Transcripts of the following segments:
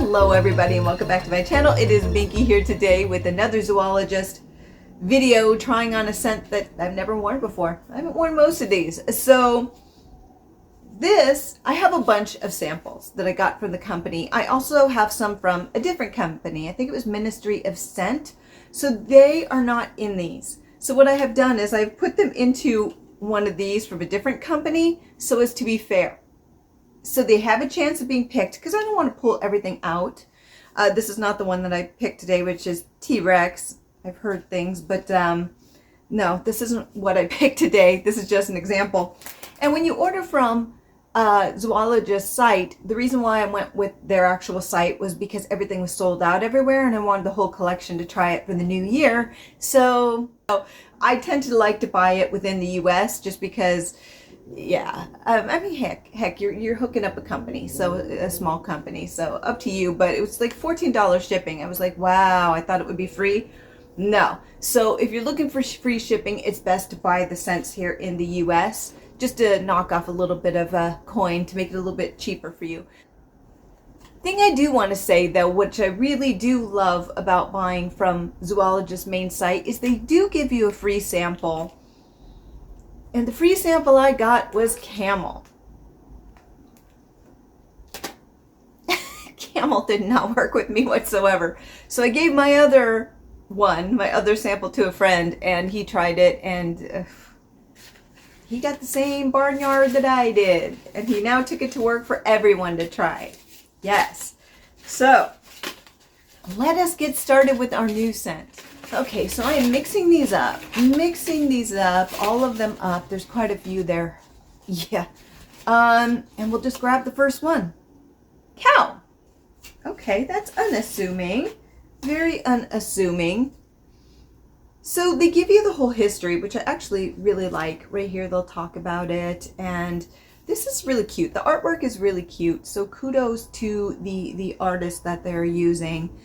Hello everybody and welcome back to my channel. It is Binky here today with another zoologist video trying on a scent that I've never worn before. I haven't worn most of these. So I have a bunch of samples that I got from the company. I also have some from a different company. I think it was Ministry of Scent. So they are not in these. So what I have done is I've put them into one of these from a different company so as to be fair. So they have a chance of being picked because I don't want to pull everything out. This is not the one that I picked today, which is T-Rex. I've heard things, but no, this isn't what I picked today. This is just an example. And when you order from Zoologist site, the reason why I went with their actual site was because everything was sold out everywhere and I wanted the whole collection to try it for the new year. So I tend to like to buy it within the US just because, yeah, I mean, heck, you're hooking up a company, so a small company, so up to you. But it was like $14 shipping. I was like, wow, I thought it would be free. No. So if you're looking for free shipping, it's best to buy the scents here in the US just to knock off a little bit of a coin to make it a little bit cheaper for you. Thing I do want to say though, which I really do love about buying from Zoologist's main site, is they do give you a free sample. And the free sample I got was camel. Camel did not work with me whatsoever. So I gave my other sample to a friend, and he tried it, and he got the same barnyard that I did. And he now took it to work for everyone to try. Yes. So let us get started with our new scent. Okay, so I am mixing these up, all of them up. There's quite a few there. Yeah. And we'll just grab the first one. Cow. Okay, that's unassuming. Very unassuming. So they give you the whole history, which I actually really like. Right here, they'll talk about it. And this is really cute. The artwork is really cute. So kudos to the artist that they're using.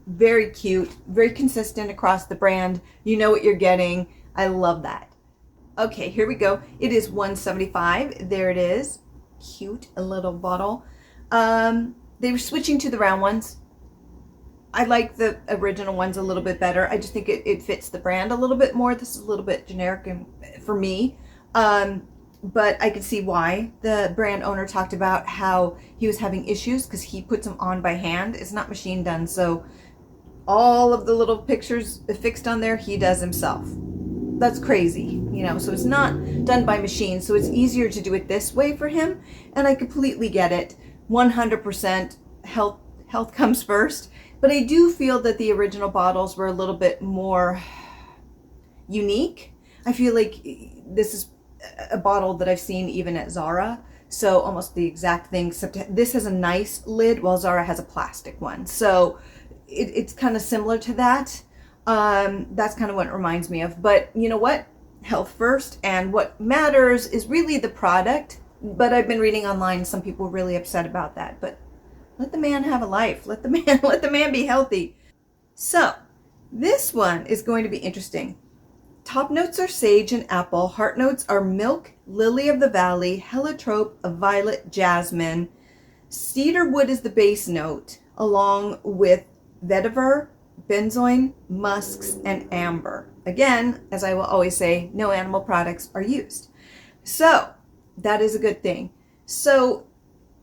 Very cute, very consistent across the brand. You know what you're getting. I love that. Okay, here we go. It is $1.75. There it is. Cute, a little bottle. They were switching to the round ones. I like the original ones a little bit better. I just think it fits the brand a little bit more. This is a little bit generic for me. But I could see why. The brand owner talked about how he was having issues because he puts them on by hand. It's not machine done. So all of the little pictures affixed on there, he does himself. That's crazy, you know, so it's not done by machine. So it's easier to do it this way for him. And I completely get it. 100% health comes first. But I do feel that the original bottles were a little bit more unique. I feel like this is a bottle that I've seen even at Zara. So almost the exact thing, except this has a nice lid while Zara has a plastic one. So it's kind of similar to that. That's kind of what it reminds me of. But you know what? Health first. And what matters is really the product. But I've been reading online, some people are really upset about that. But let the man have a life. Let the man be healthy. So this one is going to be interesting. Top notes are sage and apple. Heart notes are milk, lily of the valley, heliotrope, violet, jasmine. Cedar wood is the base note, along with vetiver, benzoin, musks, and amber. Again, as I will always say, no animal products are used. So that is a good thing. So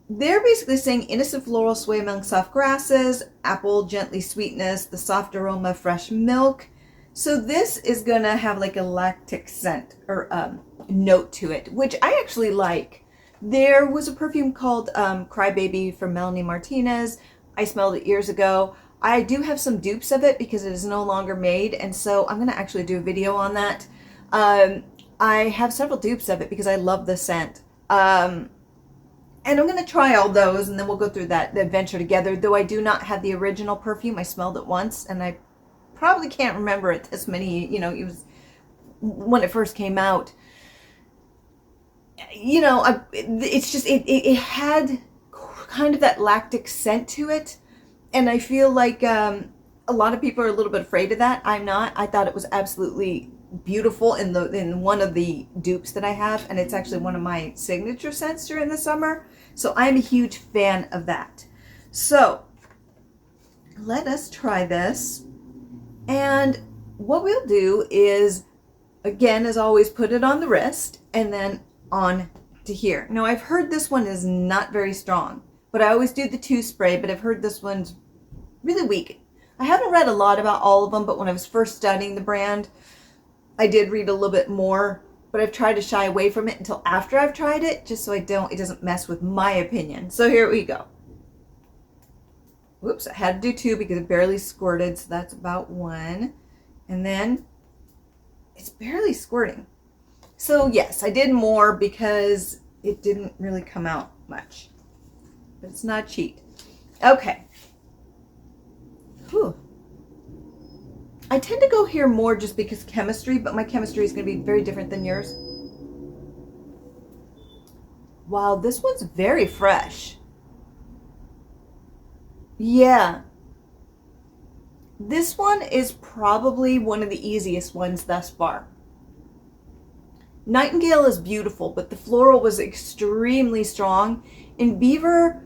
they're basically saying innocent floral sway among soft grasses, apple, gently sweetness, the soft aroma, fresh milk. So this is going to have like a lactic scent or note to it, which I actually like. There was a perfume called Crybaby from Melanie Martinez. I smelled it years ago. I do have some dupes of it because it is no longer made. And so I'm going to actually do a video on that. I have several dupes of it because I love the scent. And I'm going to try all those and then we'll go through that adventure together. Though I do not have the original perfume. I smelled it once and I probably can't remember it this many, you know, it was when it first came out. You know, it's just, it had kind of that lactic scent to it. And I feel like a lot of people are a little bit afraid of that. I'm not. I thought it was absolutely beautiful in one of the dupes that I have, and it's actually one of my signature scents during the summer. So I'm a huge fan of that. So let us try this. And what we'll do is, again, as always, put it on the wrist and then on to here. Now, I've heard this one is not very strong, but I always do the 2 spray, but I've heard this one's really weak. I haven't read a lot about all of them, but when I was first studying the brand, I did read a little bit more, but I've tried to shy away from it until after I've tried it, just so it doesn't mess with my opinion. So here we go. Whoops, I had to do 2 because it barely squirted, so that's about 1. And then it's barely squirting. So yes, I did more because it didn't really come out much. But it's not cheat. Okay. Whew. I tend to go here more just because chemistry, but my chemistry is going to be very different than yours. Wow, this one's very fresh. Yeah. This one is probably one of the easiest ones thus far. Nightingale is beautiful, but the floral was extremely strong. And Beaver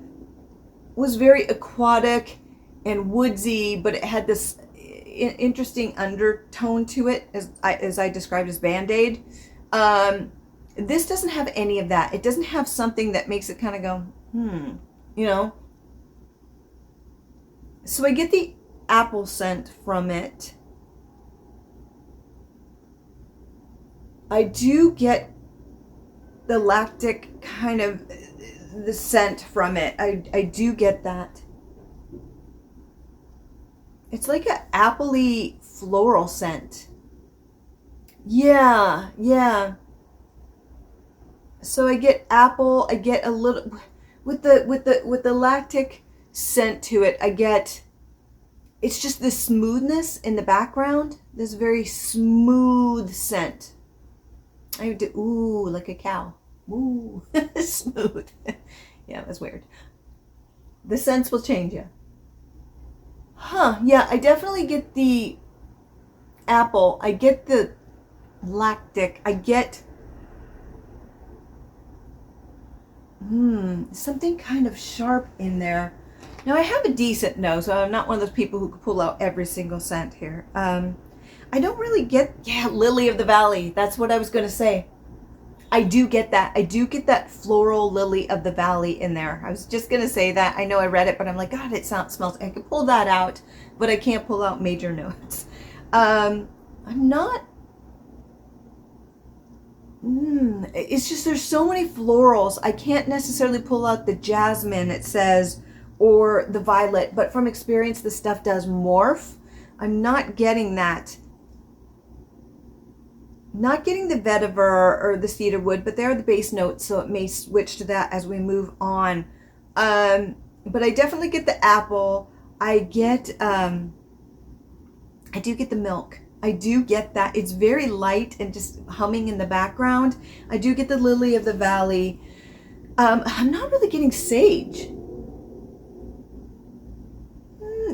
was very aquatic and woodsy, but it had this interesting undertone to it, as I described as Band-Aid. This doesn't have any of that. It doesn't have something that makes it kind of go, you know. So I get the apple scent from it. I do get the lactic kind of the scent from it. I do get that. It's like an appley floral scent. Yeah, yeah. So I get apple, I get a little with the lactic scent to it. I get, it's just this smoothness in the background, this very smooth scent. I do, ooh, like a cow. Ooh, smooth. Yeah, that's weird. The scents will change you. Huh, yeah, I definitely get the apple. I get the lactic. I get something kind of sharp in there. Now, I have a decent nose, so I'm not one of those people who can pull out every single scent here. I don't really get, Lily of the Valley. That's what I was going to say. I do get that. I do get that floral Lily of the Valley in there. I was just going to say that. I know I read it, but I'm like, God, it smells. I can pull that out, but I can't pull out major notes. I'm not. It's just there's so many florals. I can't necessarily pull out the jasmine, it says, or the violet, but from experience, the stuff does morph. I'm not getting that. Not getting the vetiver or the cedarwood, but they're the base notes, so it may switch to that as we move on. But I definitely get the apple. I get, I do get the milk. I do get that. It's very light and just humming in the background. I do get the Lily of the Valley. I'm not really getting sage.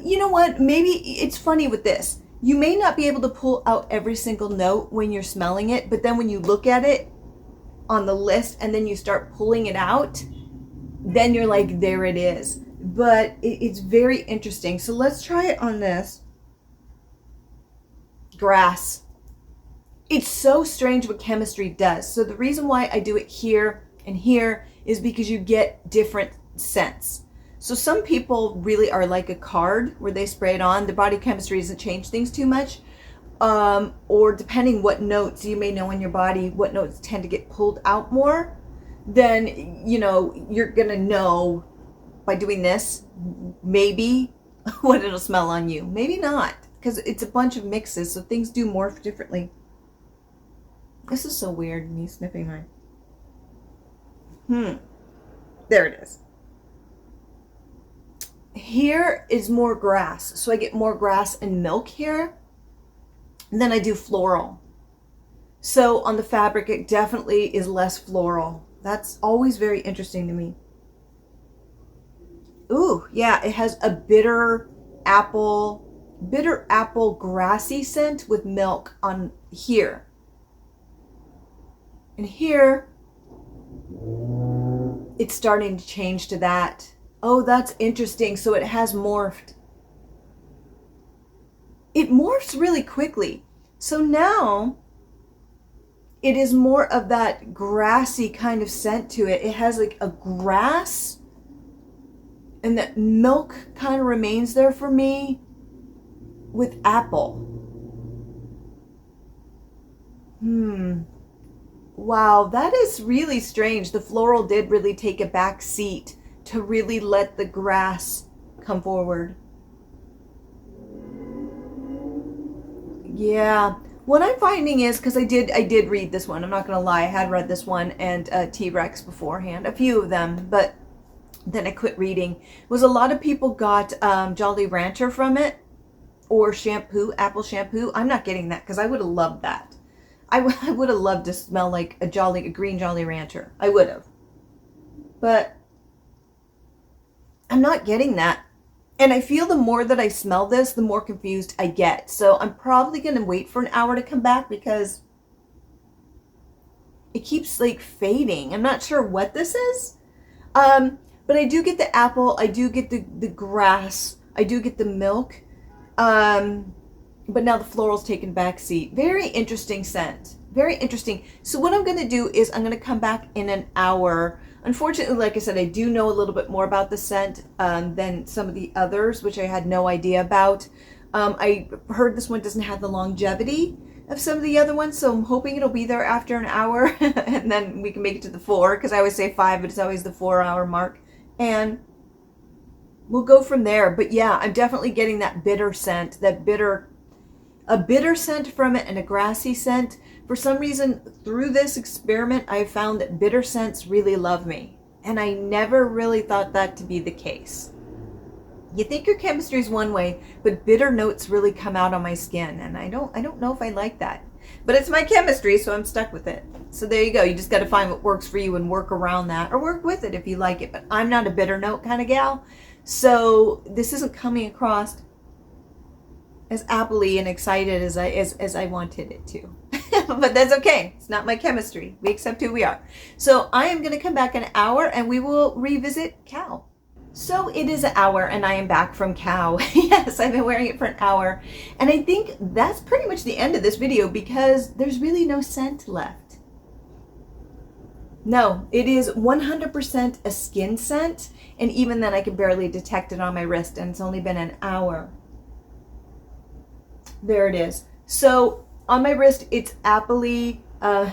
You know what? Maybe it's funny with this. You may not be able to pull out every single note when you're smelling it, but then when you look at it on the list and then you start pulling it out, then you're like, there it is. But it's very interesting. So let's try it on this. Grass. It's so strange what chemistry does. So the reason why I do it here and here is because you get different scents. So some people really are like a card where they spray it on. The body chemistry doesn't change things too much. Or depending what notes you may know in your body, what notes tend to get pulled out more, then, you know, you're going to know by doing this, maybe what it'll smell on you. Maybe not, because it's a bunch of mixes, so things do morph differently. This is so weird, me sniffing mine. There it is. Here is more grass, so I get more grass and milk here. And then I do floral. So on the fabric, it definitely is less floral. That's always very interesting to me. Ooh, yeah, it has a bitter apple grassy scent with milk on here. And here, it's starting to change to that. Oh, that's interesting. So it has morphed. It morphs really quickly. So now it is more of that grassy kind of scent to it. It has like a grass, and that milk kind of remains there for me with apple. Wow, that is really strange. The floral did really take a back seat to really let the grass come forward. Yeah. What I'm finding is, because I did read this one. I'm not gonna lie, I had read this one and T-Rex beforehand, a few of them, but then I quit reading. Was a lot of people got Jolly Rancher from it, or shampoo, apple shampoo. I'm not getting that because I would have loved that. I would have loved to smell like a green Jolly Rancher. I would have, but I'm not getting that. And I feel the more that I smell this, the more confused I get. So I'm probably going to wait for an hour to come back because it keeps like fading. I'm not sure what this is. But I do get the apple. I do get the grass. I do get the milk. But now the floral's taken back seat. Very interesting scent. Very interesting. So what I'm going to do is I'm going to come back in an hour. Unfortunately, like I said, I do know a little bit more about the scent than some of the others, which I had no idea about. I heard this one doesn't have the longevity of some of the other ones, so I'm hoping it'll be there after an hour, and then we can make it to the 4, because I always say 5, but it's always the 4-hour mark, and we'll go from there. But yeah, I'm definitely getting that bitter scent, a bitter scent from it, and a grassy scent. For some reason, through this experiment, I've found that bitter scents really love me. And I never really thought that to be the case. You think your chemistry is one way, but bitter notes really come out on my skin. And I don't know if I like that. But it's my chemistry, so I'm stuck with it. So there you go. You just got to find what works for you and work around that. Or work with it if you like it. But I'm not a bitter note kind of gal. So this isn't coming across as appley and excited as I wanted it to. But that's okay. It's not my chemistry. We accept who we are. So I am going to come back in an hour and we will revisit Cow. So it is an hour and I am back from Cow. Yes, I've been wearing it for an hour. And I think that's pretty much the end of this video because there's really no scent left. No, it is 100% a skin scent. And even then I can barely detect it on my wrist, and it's only been an hour. There it is. So on my wrist, it's appley, has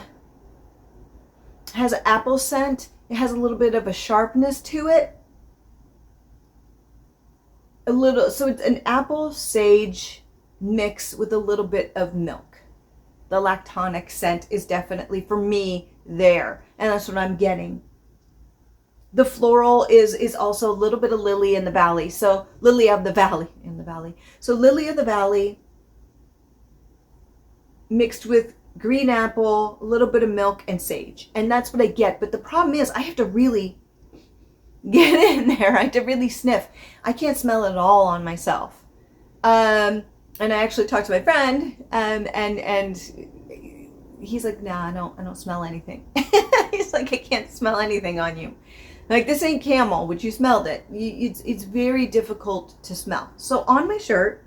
an apple scent. It has a little bit of a sharpness to it. So it's an apple sage mix with a little bit of milk. The lactonic scent is definitely, for me, there. And that's what I'm getting. The floral is also a little bit of lily in the valley. So lily of the valley, So lily of the valley mixed with green apple, a little bit of milk, and sage. And that's what I get. But the problem is I have to really get in there. I have to really sniff. I can't smell it at all on myself. And I actually talked to my friend, and he's like, nah, I don't smell anything. He's like, I can't smell anything on you. Like, this ain't camel, which you smelled it. It's very difficult to smell. So on my shirt,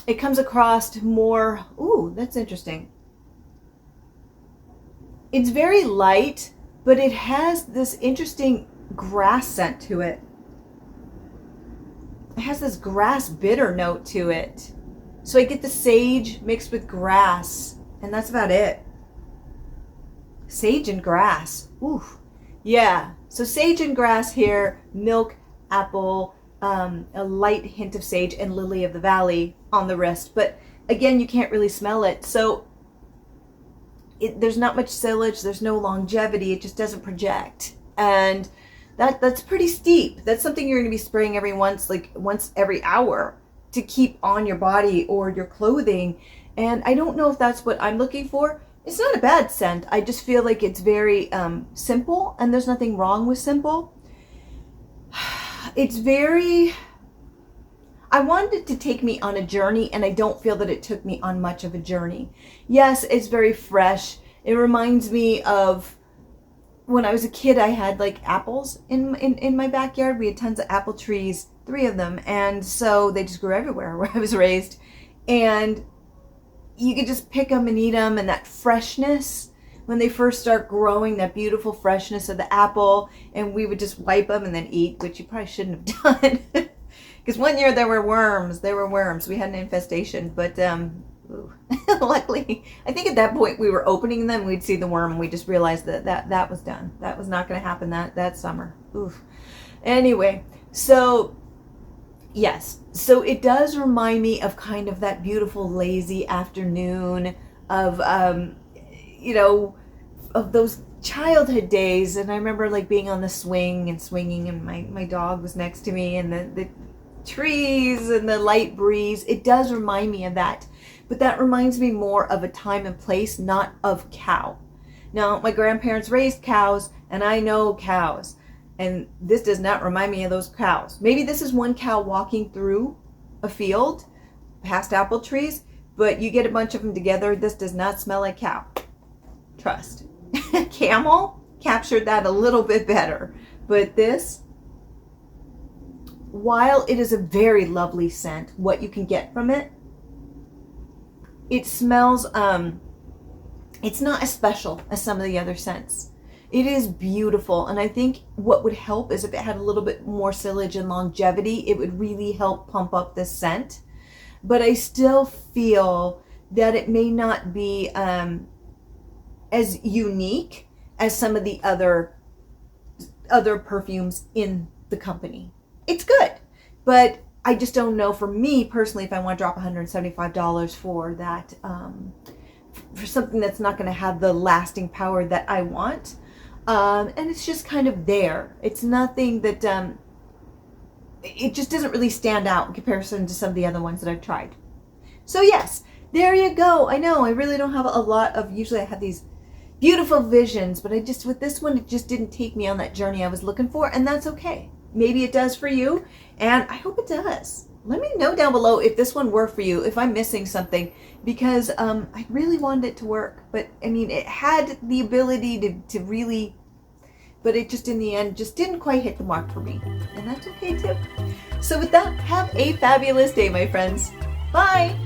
it comes across more, ooh, that's interesting. It's very light, but it has this interesting grass scent to it. It has this grass bitter note to it. So I get the sage mixed with grass, and that's about it. Sage and grass. Ooh, yeah. So sage and grass here, milk, apple, a light hint of sage, and lily of the valley on the wrist. But again, you can't really smell it. So there's not much silage. There's no longevity. It just doesn't project. And that's pretty steep. That's something you're going to be spraying once every hour to keep on your body or your clothing. And I don't know if that's what I'm looking for. It's not a bad scent. I just feel like it's very simple, and there's nothing wrong with simple. It's very, I wanted it to take me on a journey, and I don't feel that it took me on much of a journey. Yes, it's very fresh. It reminds me of when I was a kid, I had like apples in my backyard. We had tons of apple trees, 3 of them. And so they just grew everywhere where I was raised. And you could just pick them and eat them. And that freshness, when they first start growing, that beautiful freshness of the apple. And we would just wipe them and then eat, which you probably shouldn't have done. Because one year there were worms. We had an infestation. But luckily, I think at that point we were opening them, we'd see the worm, and we just realized that was done. That was not going to happen that summer. Oof. Anyway, so yes, so it does remind me of kind of that beautiful lazy afternoon of of those childhood days. And I remember like being on the swing and swinging, and my dog was next to me, and the trees and the light breeze. It does remind me of that. But that reminds me more of a time and place, not of cow. Now, my grandparents raised cows, and I know cows. And this does not remind me of those cows. Maybe this is one cow walking through a field past apple trees, but you get a bunch of them together. This does not smell like cow. Trust. Camel captured that a little bit better. But this, while it is a very lovely scent, what you can get from it, it smells, it's not as special as some of the other scents. It is beautiful, and I think what would help is if it had a little bit more silage and longevity, it would really help pump up this scent. But I still feel that it may not be as unique as some of the other perfumes in the company. It's good, but I just don't know, for me personally, if I want to drop $175 for that, for something that's not going to have the lasting power that I want. And it's just kind of there. It's nothing that, it just doesn't really stand out in comparison to some of the other ones that I've tried. So yes, there you go. I know I really don't have a lot of, usually I have these beautiful visions, but with this one, it just didn't take me on that journey I was looking for, and that's okay. Maybe it does for you, and I hope it does. Let me know down below if this one worked for you, if I'm missing something, because I really wanted it to work. But I mean, it had the ability to really, but it just in the end just didn't quite hit the mark for me, and that's okay too. So with that, have a fabulous day, my friends. Bye.